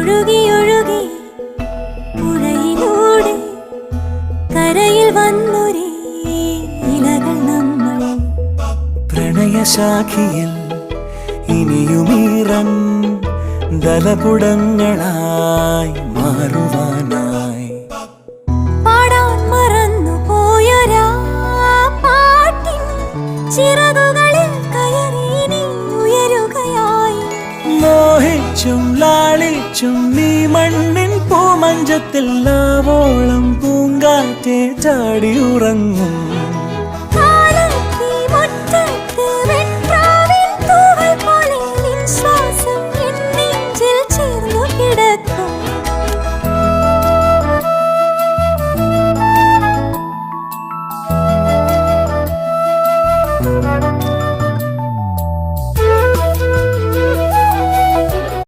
ഒഴുകി ഒഴുകി പുഴയിലൂടെ കരയിൽ വന്നൊരേ ഇലകൾ നമ്മൾ പ്രണയശാഖിയിൽ ഇനിയുമീറൻ ദലപുടങ്ങളായി മാറുവാനായി പാടാൻ മറന്നു പോയൊരാ പാട്ടിൻ ചിറകുകളിൽ കയറി നീ ഉയരുകയായി മോഹിച്ചും ലാളിച്ചും നീ മണ്ണിൻ പൂമഞ്ചത്തിൽ ആവോളം പൂങ്കാറ്റെ ചാടി ഉറങ്ങും